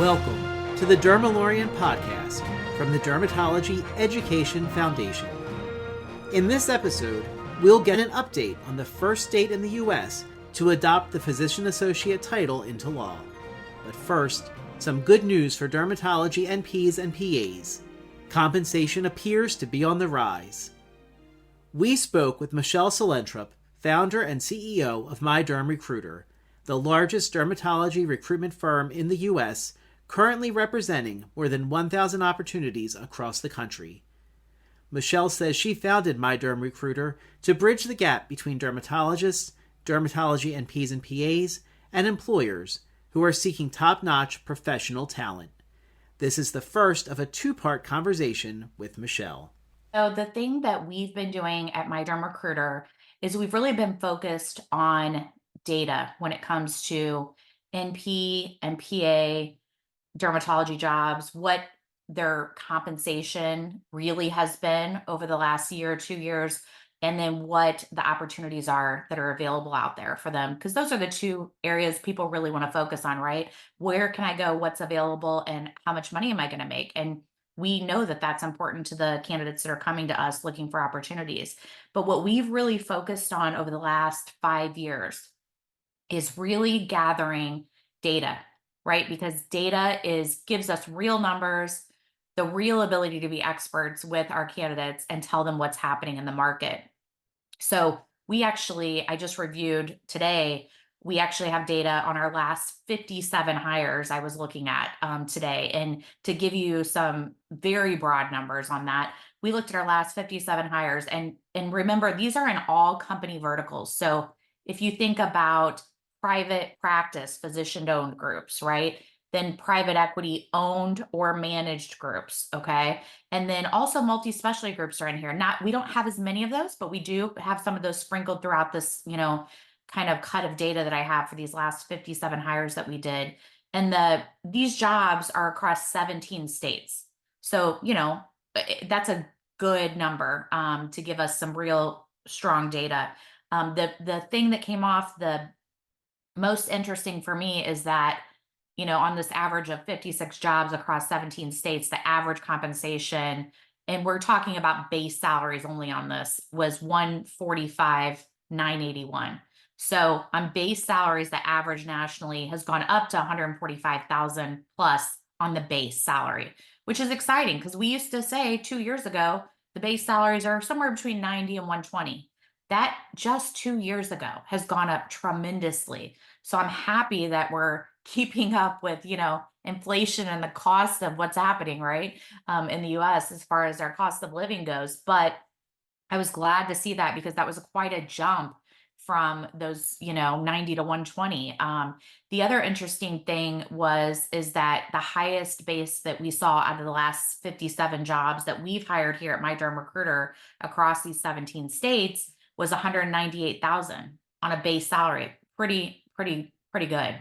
Welcome to the Dermalorian podcast from the Dermatology Education Foundation. In this episode, we'll get an update on the first state in the U.S. to adopt the physician associate title into law. But first, some good news for dermatology NPs and PAs. Compensation appears to be on the rise. We spoke with Michelle Sullentrup, founder and CEO of MyDermRecruiter, the largest dermatology recruitment firm in the U.S., currently representing more than 1,000 opportunities across the country. Michelle says she founded MyDermRecruiter to bridge the gap between dermatologists, dermatology NPs and PAs, and employers who are seeking top-notch professional talent. This is the first of a two-part conversation with Michelle. So the thing that we've been doing at MyDermRecruiter is we've really been focused on data when it comes to NP and PA dermatology jobs, what their compensation really has been over the last year or 2 years, and then what the opportunities are that are available out there for them. Because those are the two areas people really want to focus on, right? Where can I go? What's available? And how much money am I going to make? And we know that that's important to the candidates that are coming to us looking for opportunities. But what we've really focused on over the last 5 years is really gathering data, right? Because data gives us real numbers, the real ability to be experts with our candidates and tell them what's happening in the market. So I just reviewed today, we actually have data on our last 57 hires I was looking at today. And to give you some very broad numbers on that, we looked at our last 57 hires and remember, these are in all company verticals. So if you think about private practice, physician-owned groups, right? Then private equity owned or managed groups, okay? And then also multi-specialty groups are in here. We don't have as many of those, but we do have some of those sprinkled throughout this, kind of cut of data that I have for these last 57 hires that we did. And these jobs are across 17 states. So, that's a good number to give us some real strong data. The thing that came off the most interesting for me is that, on this average of 56 jobs across 17 states, the average compensation, and we're talking about base salaries only on this, was 145,981. So on base salaries, the average nationally has gone up to 145,000 plus on the base salary, which is exciting because we used to say 2 years ago, the base salaries are somewhere between 90 and 120. That just 2 years ago has gone up tremendously. So I'm happy that we're keeping up with, inflation and the cost of what's happening, right? In the US as far as our cost of living goes. But I was glad to see that because that was quite a jump from those, 90 to 120. The other interesting thing is that the highest base that we saw out of the last 57 jobs that we've hired here at MyDermRecruiter across these 17 states was 198,000 on a base salary. Pretty good,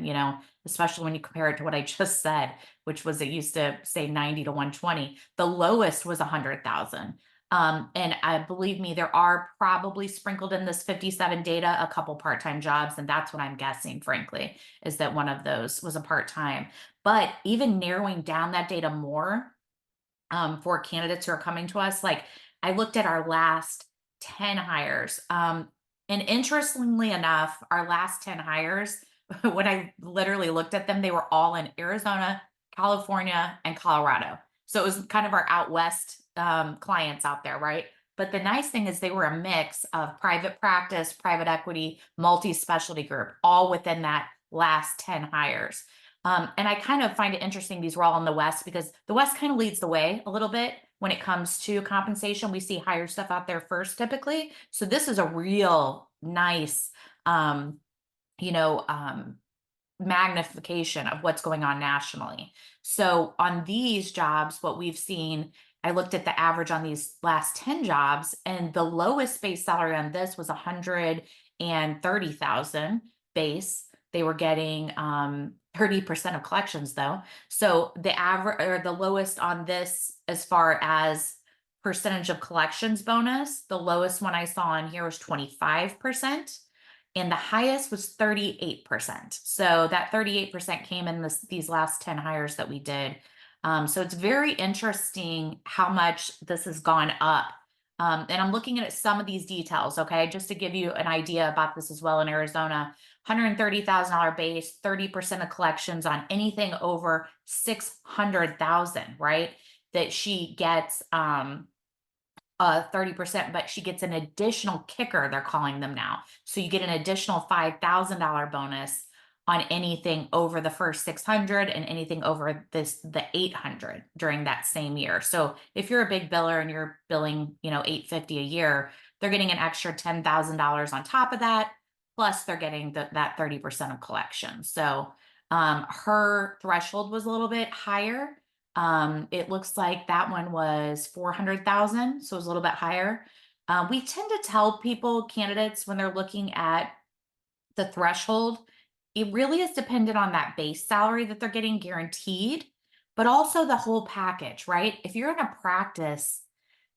especially when you compare it to what I just said, which was it used to say 90 to 120. The lowest was 100,000. And believe me, there are probably sprinkled in this 57 data, a couple part-time jobs. And that's what I'm guessing, frankly, is that one of those was a part-time. But even narrowing down that data more for candidates who are coming to us, like I looked at our last 10 hires. And interestingly enough, our last 10 hires, when I literally looked at them, they were all in Arizona, California, and Colorado. So it was kind of our out west clients out there, right? But the nice thing is they were a mix of private practice, private equity, multi-specialty group, all within that last 10 hires. And I kind of find it interesting, these were all in the West because the West kind of leads the way a little bit when it comes to compensation. We see higher stuff out there first typically. So this is a real nice, magnification of what's going on nationally. So on these jobs, what we've seen, I looked at the average on these last 10 jobs, and the lowest base salary on this was 130,000 base. They were getting 30% of collections though. So the average or the lowest on this as far as percentage of collections bonus, the lowest one I saw on here was 25%. and the highest was 38%. So that 38% came in these last 10 hires that we did. So it's very interesting how much this has gone up. And I'm looking at some of these details, okay, just to give you an idea about this as well. In Arizona, $130,000 base, 30% of collections on anything over 600,000, right? That she gets 30%, but she gets an additional kicker, they're calling them now. So you get an additional $5,000 bonus on anything over the first 600 and anything over the 800 during that same year. So if you're a big biller and you're billing, 850 a year, they're getting an extra $10,000 on top of that. Plus they're getting that 30% of collection. So her threshold was a little bit higher. It looks like that one was 400,000, so it was a little bit higher. We tend to tell people, candidates, when they're looking at the threshold, it really is dependent on that base salary that they're getting guaranteed, but also the whole package, right? If you're in a practice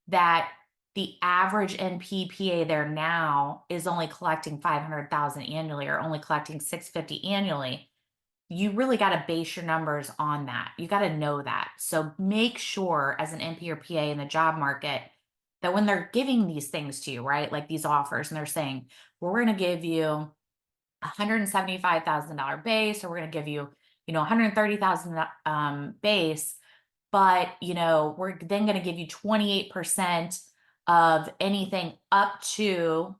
that the average NPPA there now is only collecting 500,000 annually or only collecting 650 annually, you really got to base your numbers on that. You got to know that. So make sure as an NP or PA in the job market that when they're giving these things to you, right? Like these offers, and they're saying, well, we're going to give you $175,000 base, or we're going to give you, 130,000 base, but we're then going to give you 28% of anything up to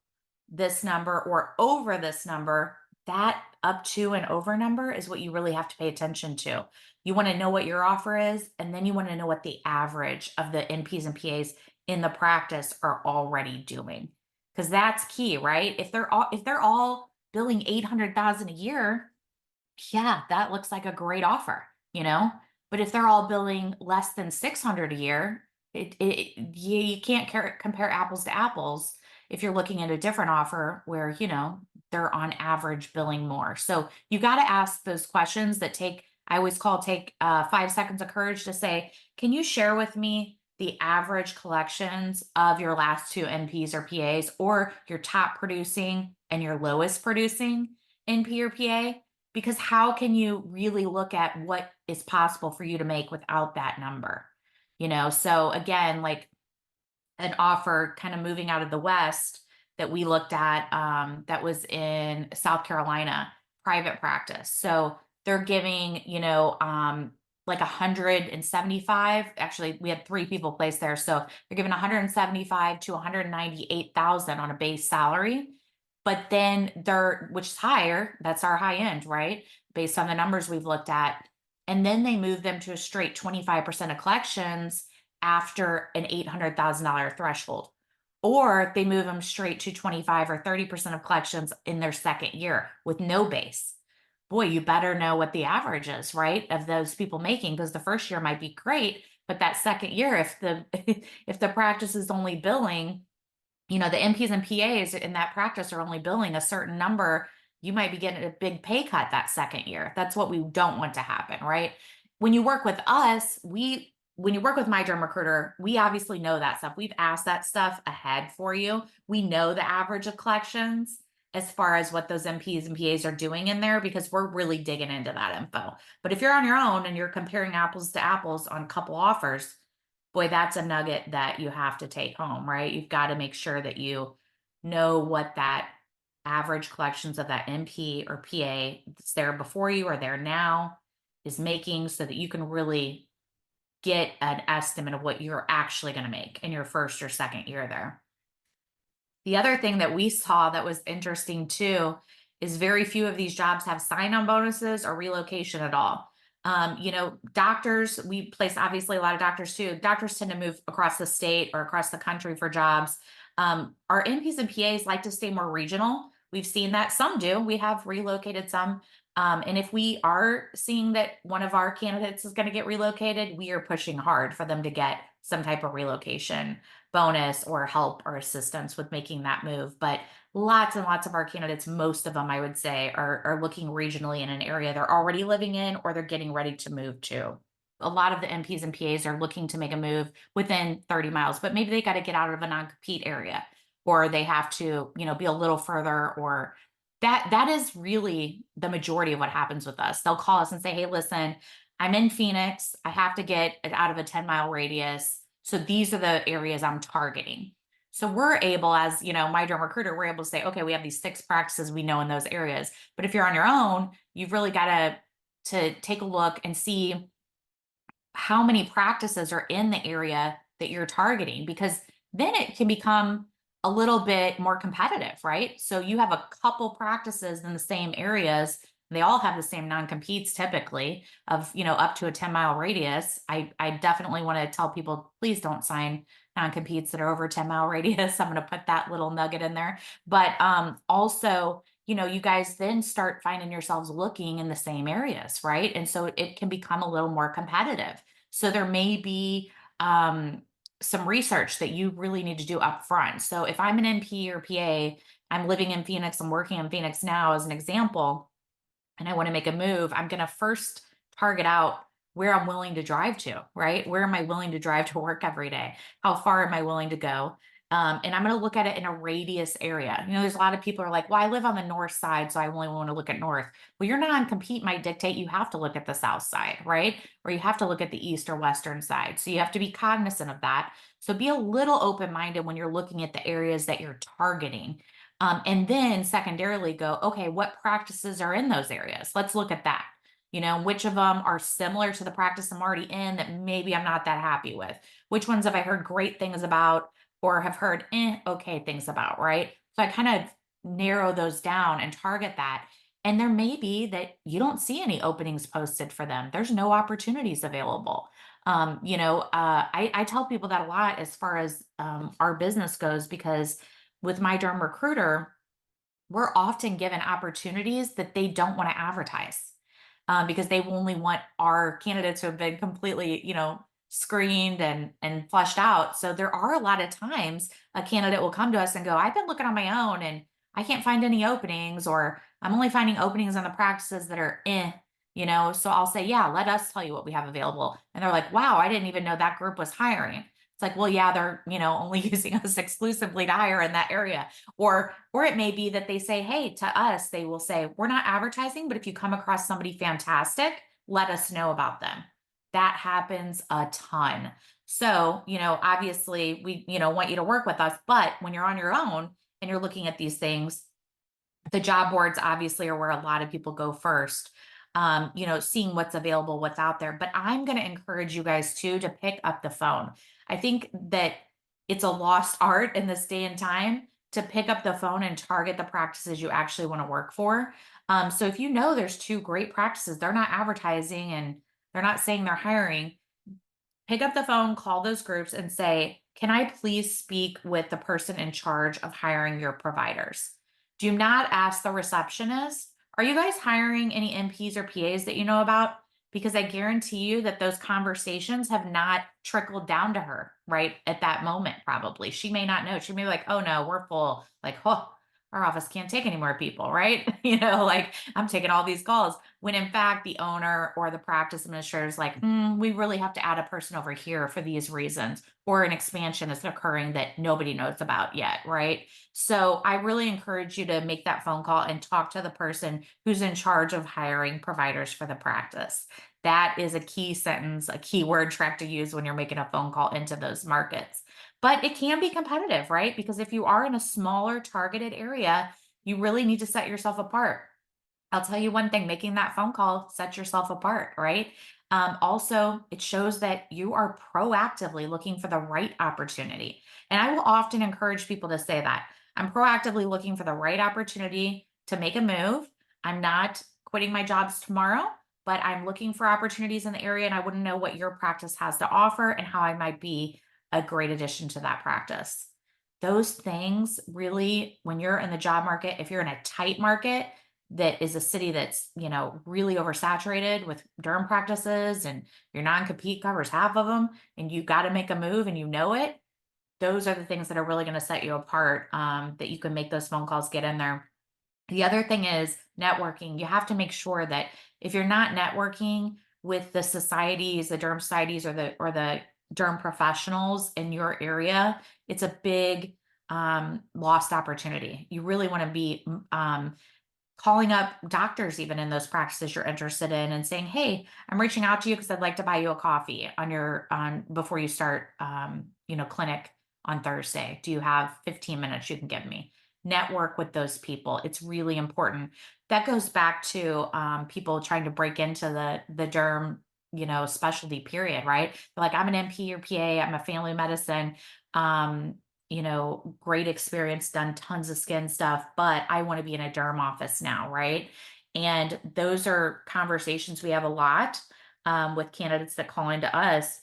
this number or over this number. That up to and over number is what you really have to pay attention to. You want to know what your offer is, and then you want to know what the average of the NPs and PAs in the practice are already doing, because that's key, right? If they're all billing 800,000 a year, yeah, that looks like a great offer, you know? But if they're all billing less than 600 a year, you can't compare apples to apples if you're looking at a different offer where, they're on average billing more. So you got to ask those questions that I always take 5 seconds of courage to say, can you share with me the average collections of your last two NPs or PAs, or your top producing and your lowest producing NP or PA? Because how can you really look at what is possible for you to make without that number? So again, like an offer kind of moving out of the West that we looked at, that was in South Carolina, private practice. So they're giving, like 175. Actually, we had 3 people placed there. So they're giving 175 to 198,000 on a base salary. But then which is higher, that's our high end, right? Based on the numbers we've looked at. And then they move them to a straight 25% of collections after an $800,000 threshold. Or they move them straight to 25 or 30% of collections in their second year with no base. Boy, you better know what the average is, right? Of those people making, because the first year might be great, but that second year, if the if the practice is only billing, the NPs and PAs in that practice are only billing a certain number, you might be getting a big pay cut that second year. That's what we don't want to happen, right? When you work with us, when you work with MyDermRecruiter, we obviously know that stuff. We've asked that stuff ahead for you. We know the average of collections as far as what those NPs and PAs are doing in there, because we're really digging into that info. But if you're on your own and you're comparing apples to apples on a couple offers, boy, that's a nugget that you have to take home, right? You've got to make sure that you know what that average collections of that NP or PA that's there before you or there now is making, so that you can really get an estimate of what you're actually going to make in your first or second year there. The other thing that we saw that was interesting too is very few of these jobs have sign-on bonuses or relocation at all. Doctors, we place obviously a lot of doctors too. Doctors tend to move across the state or across the country for jobs. Our NPs and PAs like to stay more regional. We've seen that some do. We have relocated some. And if we are seeing that one of our candidates is going to get relocated, we are pushing hard for them to get some type of relocation bonus or help or assistance with making that move. But lots and lots of our candidates, most of them, I would say, are looking regionally in an area they're already living in or they're getting ready to move to. A lot of the NPs and PAs are looking to make a move within 30 miles, but maybe they got to get out of a non-compete area, or they have to, be a little further, or That is really the majority of what happens with us. They'll call us and say, "Hey, listen, I'm in Phoenix. I have to get it out of a 10-mile radius. So these are the areas I'm targeting." So we're able, as my derm recruiter, we're able to say, okay, we have these 6 practices we know in those areas. But if you're on your own, you've really got to take a look and see how many practices are in the area that you're targeting, because then it can become a little bit more competitive, right? So you have a couple practices in the same areas. They all have the same non-competes typically of, up to a 10-mile radius. I definitely want to tell people, please don't sign non-competes that are over 10-mile radius. I'm going to put that little nugget in there. But also, you guys then start finding yourselves looking in the same areas, right? And so it can become a little more competitive. So there may be some research that you really need to do up front. So if I'm an NP or PA, I'm living in Phoenix, I'm working in Phoenix now as an example, and I want to make a move, I'm going to first target out where I'm willing to drive to, right? Where am I willing to drive to work every day? How far am I willing to go? And I'm going to look at it in a radius area. There's a lot of people are like, well, I live on the north side, so I only want to look at north. Well, your non-compete might dictate you have to look at the south side, right? Or you have to look at the east or western side. So you have to be cognizant of that. So be a little open-minded when you're looking at the areas that you're targeting. And then secondarily go, okay, what practices are in those areas? Let's look at that. Which of them are similar to the practice I'm already in that maybe I'm not that happy with? Which ones have I heard great things about or have heard okay things about, right? So I kind of narrow those down and target that. And there may be that you don't see any openings posted for them. There's no opportunities available. I tell people that a lot as far as our business goes, because with my derm recruiter, we're often given opportunities that they don't want to advertise, because they only want our candidates who have been completely, screened and flushed out. So there are a lot of times a candidate will come to us and go, I've been looking on my own and I can't find any openings, or I'm only finding openings on the practices that are So I'll say, yeah, let us tell you what we have available. And they're like, wow, I didn't even know that group was hiring. It's like, well, yeah, they're, only using us exclusively to hire in that area. Or it may be that they say, hey, to us, they will say, we're not advertising, but if you come across somebody fantastic, let us know about them. That happens a ton. So, obviously we, want you to work with us, but when you're on your own and you're looking at these things, the job boards obviously are where a lot of people go first. Seeing what's available, what's out there. But I'm going to encourage you guys too to pick up the phone. I think that it's a lost art in this day and time to pick up the phone and target the practices you actually want to work for. So if there's 2 great practices, they're not advertising and they're not saying they're hiring, pick up the phone, call those groups and say, can I please speak with the person in charge of hiring your providers? Do not ask the receptionist, are you guys hiring any NPs or PAs that you know about? Because I guarantee you that those conversations have not trickled down to her right at that moment, probably. She may not know. She may be like, oh no, we're full. Like, oh, our office can't take any more people, right? Like I'm taking all these calls. When in fact, the owner or the practice administrator is like, we really have to add a person over here for these reasons, or an expansion is occurring that nobody knows about yet, right? So I really encourage you to make that phone call and talk to the person who's in charge of hiring providers for the practice. That is a key sentence, a key word track to use when you're making a phone call into those markets. But it can be competitive, right? Because if you are in a smaller targeted area, you really need to set yourself apart. I'll tell you one thing, making that phone call sets yourself apart, right? Also, it shows that you are proactively looking for the right opportunity. And I will often encourage people to say that I'm proactively looking for the right opportunity to make a move. I'm not quitting my jobs tomorrow, but I'm looking for opportunities in the area and I want to know what your practice has to offer and how I might be a great addition to that practice. Those things really, when you're in the job market, if you're in a tight market, that is a city that's, really oversaturated with derm practices and your non-compete covers half of them and you got to make a move and it, those are the things that are really going to set you apart, that you can make those phone calls, get in there. The other thing is networking. You have to make sure that if you're not networking with the societies, the derm societies or the derm professionals in your area, it's a big lost opportunity. You really want to be calling up doctors even in those practices you're interested in and saying, hey, I'm reaching out to you because I'd like to buy you a coffee on before you start clinic on Thursday. Do you have 15 minutes you can give me? Network with those people. It's really important. That goes back to people trying to break into the derm, specialty period, right? They're like, I'm an NP or PA, I'm a family medicine, great experience, done tons of skin stuff, but I want to be in a derm office now, right? And those are conversations we have a lot with candidates that call into us.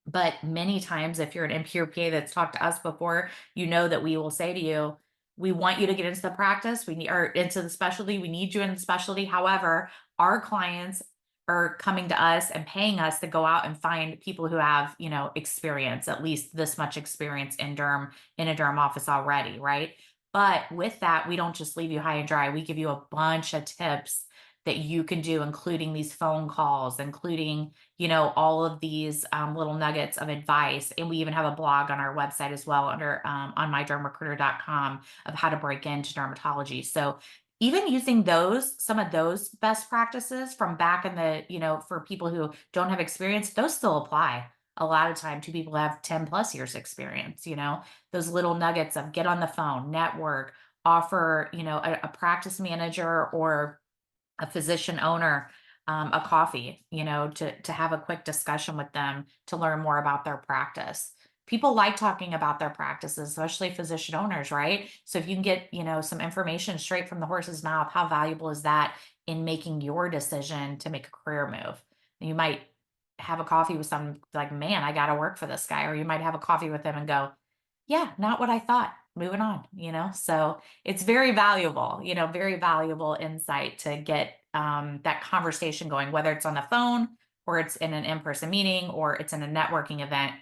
But many times, if you're an NP or PA that's talked to us before, you know that we will say to you, we want you to get into the practice. We need, or into the specialty. We need you in the specialty. However, our clients are coming to us and paying us to go out and find people who have, experience, at least this much experience in a derm office already, right? But with that, we don't just leave you high and dry. We give you a bunch of tips that you can do, including these phone calls, including, all of these little nuggets of advice. And we even have a blog on our website as well under on MyDermRecruiter.com of how to break into dermatology. So even using some of those best practices from back in the, for people who don't have experience, those still apply a lot of time to people who have 10 plus years experience, those little nuggets of get on the phone, network, offer, a practice manager or a physician owner a coffee, to have a quick discussion with them to learn more about their practice. People like talking about their practices, especially physician owners, right? So if you can get, some information straight from the horse's mouth, how valuable is that in making your decision to make a career move? You might have a coffee with some like, man, I got to work for this guy. Or you might have a coffee with them and go, yeah, not what I thought. Moving on, So it's very valuable insight to get that conversation going, whether it's on the phone or it's in an in-person meeting or it's in a networking event.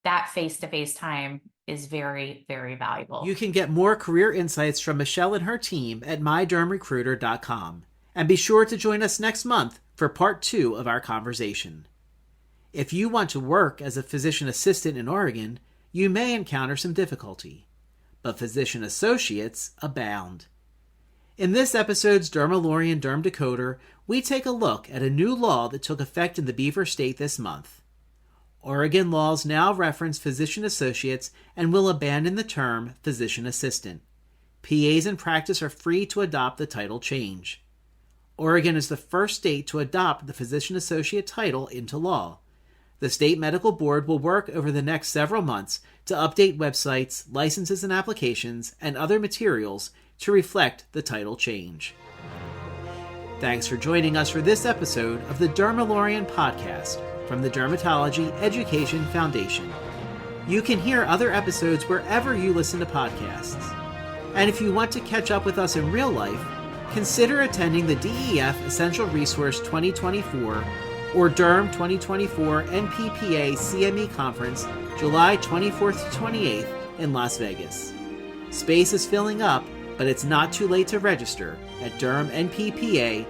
That face-to-face time is very, very valuable. You can get more career insights from Michelle and her team at MyDermRecruiter.com. And be sure to join us next month for part 2 of our conversation. If you want to work as a physician assistant in Oregon, you may encounter some difficulty, but physician associates abound. In this episode's Dermalorian Derm Decoder, we take a look at a new law that took effect in the Beaver State this month. Oregon laws now reference physician associates and will abandon the term physician assistant. PAs in practice are free to adopt the title change. Oregon is the first state to adopt the physician associate title into law. The state medical board will work over the next several months to update websites, licenses and applications, and other materials to reflect the title change. Thanks for joining us for this episode of the Dermalorian podcast from the Dermatology Education Foundation. You can hear other episodes wherever you listen to podcasts. And if you want to catch up with us in real life, consider attending the DEF Essential Resource 2024 or Derm 2024 NPPA CME Conference, July 24th to 28th in Las Vegas. Space is filling up, but it's not too late to register at dermnppa.org.